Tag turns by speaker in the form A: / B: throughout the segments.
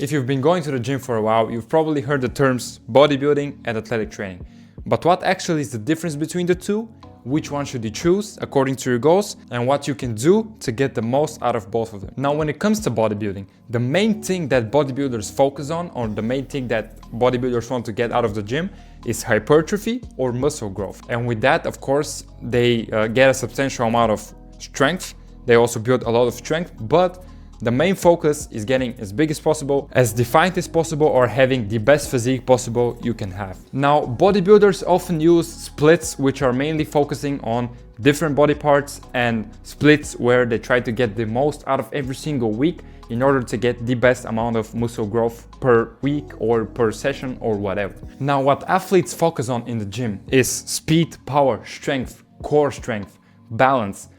A: If you've been going to the gym for a while, you've probably heard the terms bodybuilding and athletic training. But what actually is the difference between the two? Which one should you choose according to your goals, and what you can do to get the most out of both of them? Now, when it comes to bodybuilding, the main thing that bodybuilders focus on, or the main thing that bodybuilders want to get out of the gym, is hypertrophy or muscle growth. And with that, of course, they get a substantial amount of strength. They also build a lot of strength, but the main focus is getting as big as possible, as defined as possible, or having the best physique possible you can have. Now, bodybuilders often use splits, which are mainly focusing on different body parts, and splits where they try to get the most out of every single week in order to get the best amount of muscle growth per week or per session or whatever. Now, what athletes focus on in the gym is speed, power, strength, core strength, balance,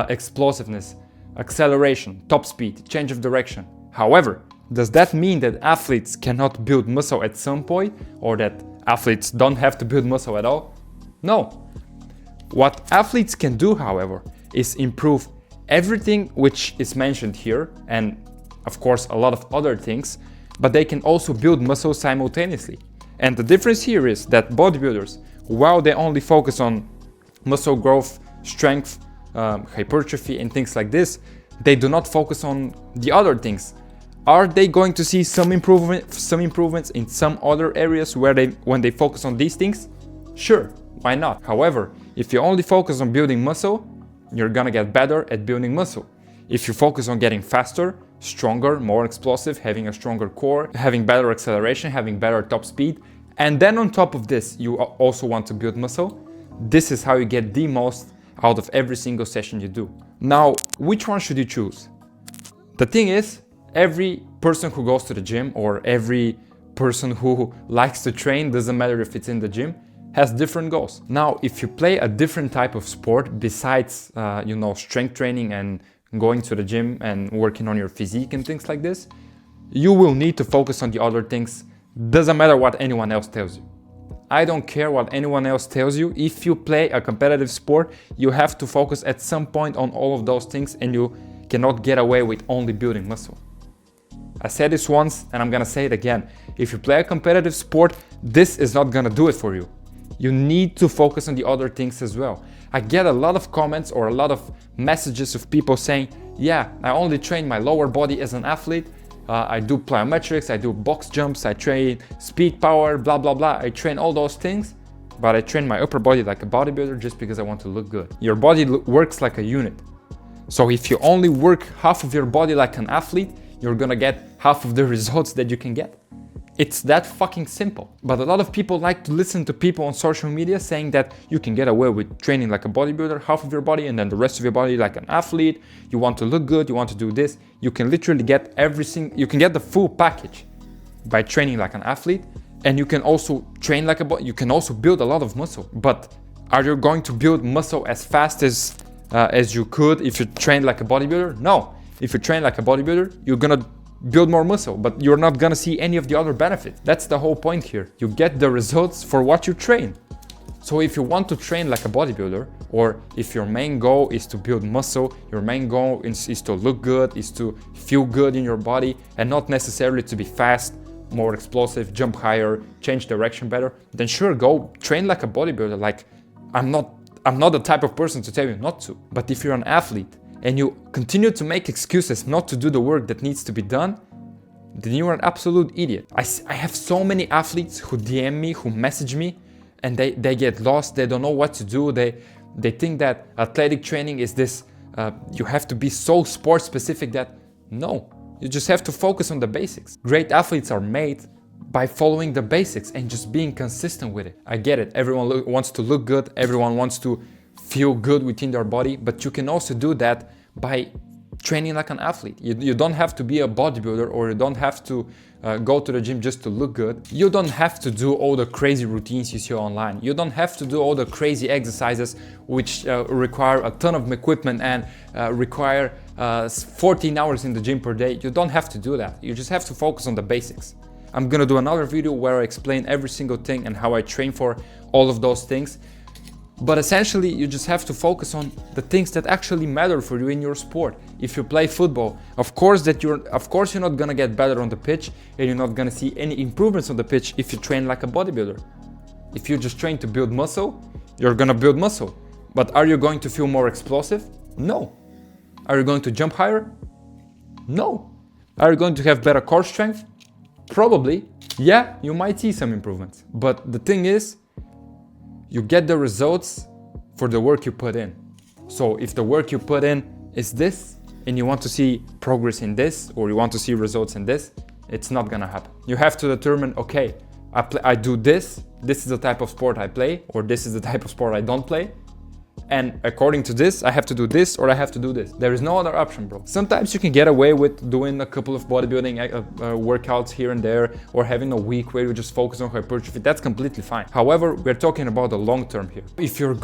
A: explosiveness, acceleration, top speed, change of direction. However, does that mean that athletes cannot build muscle at some point, or that athletes don't have to build muscle at all? No. What athletes can do, however, is improve everything which is mentioned here, and of course a lot of other things, but they can also build muscle simultaneously. And the difference here is that bodybuilders, while they only focus on muscle growth, strength, hypertrophy and things like this, they do not focus on the other things. Are they going to see some improvements in some other areas when they focus on these things? Sure, why not? However, if you only focus on building muscle, you're gonna get better at building muscle. If you focus on getting faster, stronger, more explosive, having a stronger core, having better acceleration, having better top speed, and then on top of this, you also want to build muscle, this is how you get the most out of every single session you do. Now, which one should you choose? The thing is, every person who goes to the gym, or every person who likes to train, doesn't matter if it's in the gym, has different goals. Now, if you play a different type of sport besides, strength training and going to the gym and working on your physique and things like this, you will need to focus on the other things. Doesn't matter what anyone else tells you. I don't care what anyone else tells you. If you play a competitive sport, you have to focus at some point on all of those things, and you cannot get away with only building muscle. I said this once and I'm gonna say it again. If you play a competitive sport, this is not gonna do it for you. You need to focus on the other things as well. I get a lot of comments or a lot of messages of people saying, yeah, I only train my lower body as an athlete. I do plyometrics, I do box jumps, I train speed, power, blah, blah, blah. I train all those things, but I train my upper body like a bodybuilder just because I want to look good. Your body works like a unit. So if you only work half of your body like an athlete, you're gonna get half of the results that you can get. It's that fucking simple. But a lot of people like to listen to people on social media saying that you can get away with training like a bodybuilder, half of your body, and then the rest of your body like an athlete. You want to look good, you want to do this. You can literally get you can get the full package by training like an athlete, and you can also train like you can also build a lot of muscle. But are you going to build muscle as fast as you could if you train like a bodybuilder? No. If you train like a bodybuilder, you're gonna build more muscle, but you're not gonna see any of the other benefits. That's the whole point here. You get the results for what you train. So if you want to train like a bodybuilder, or if your main goal is to build muscle, your main goal is to look good, is to feel good in your body, and not necessarily to be fast, more explosive, jump higher, change direction better, then sure, go train like a bodybuilder. Like, I'm not the type of person to tell you not to. But if you're an athlete and you continue to make excuses not to do the work that needs to be done, then you're an absolute idiot. I have so many athletes who DM me, who message me, and they get lost. They don't know what to do. They think that athletic training is this, you have to be so sport specific that, no, you just have to focus on the basics. Great athletes are made by following the basics and just being consistent with it. I get it, everyone wants to look good, everyone wants to feel good within their body, but you can also do that by training like an athlete. You don't have to be a bodybuilder, or you don't have to go to the gym just to look good. You don't have to do all the crazy routines you see online. You don't have to do all the crazy exercises which require a ton of equipment and require 14 hours in the gym per day. You don't have to do that. You just have to focus on the basics. I'm gonna do another video where I explain every single thing and how I train for all of those things. But essentially, you just have to focus on the things that actually matter for you in your sport. If you play football, of course you're not gonna get better on the pitch, and you're not gonna see any improvements on the pitch if you train like a bodybuilder. If you just train to build muscle, you're gonna build muscle. But are you going to feel more explosive? No. Are you going to jump higher? No. Are you going to have better core strength? Probably. Yeah, you might see some improvements. But the thing is, you get the results for the work you put in. So if the work you put in is this, and you want to see progress in this, or you want to see results in this, it's not gonna happen. You have to determine, okay, I do this is the type of sport I play, or this is the type of sport I don't play. And according to this, I have to do this or I have to do this. There is no other option, bro. Sometimes you can get away with doing a couple of bodybuilding workouts here and there, or having a week where you just focus on hypertrophy. That's completely fine. However, we're talking about the long term here. If your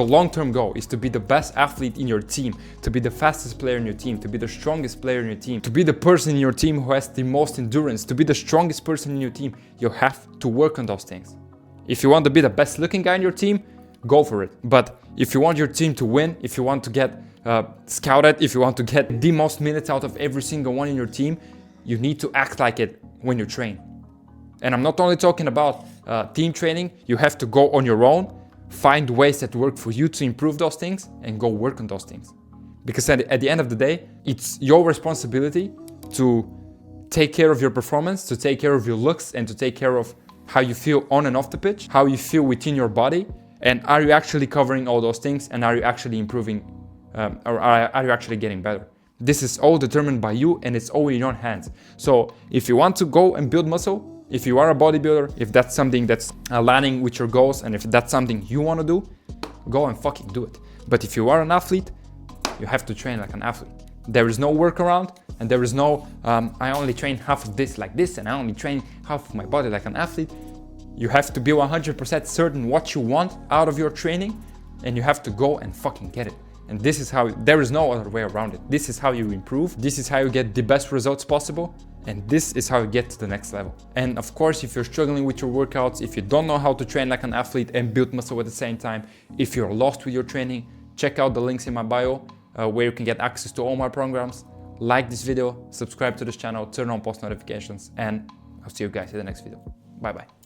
A: long-term goal is to be the best athlete in your team, to be the fastest player in your team, to be the strongest player in your team, to be the person in your team who has the most endurance, to be the strongest person in your team, you have to work on those things. If you want to be the best looking guy in your team, go for it. But if you want your team to win, if you want to get scouted, if you want to get the most minutes out of every single one in your team, you need to act like it when you train. And I'm not only talking about team training. You have to go on your own, find ways that work for you to improve those things, and go work on those things. Because at the end of the day, it's your responsibility to take care of your performance, to take care of your looks, and to take care of how you feel on and off the pitch, how you feel within your body. And are you actually covering all those things? And are you actually improving, or are you actually getting better? This is all determined by you, and it's all in your hands. So if you want to go and build muscle, if you are a bodybuilder, if that's something that's aligning with your goals, and if that's something you want to do, go and fucking do it. But if you are an athlete, you have to train like an athlete. There is no workaround, and there is no, I only train half of this like this, and I only train half of my body like an athlete. You have to be 100% certain what you want out of your training, and you have to go and fucking get it. And this is how, there is no other way around it. This is how you improve. This is how you get the best results possible. And this is how you get to the next level. And of course, if you're struggling with your workouts, if you don't know how to train like an athlete and build muscle at the same time, if you're lost with your training, check out the links in my bio where you can get access to all my programs. Like this video, subscribe to this channel, turn on post notifications, and I'll see you guys in the next video. Bye bye.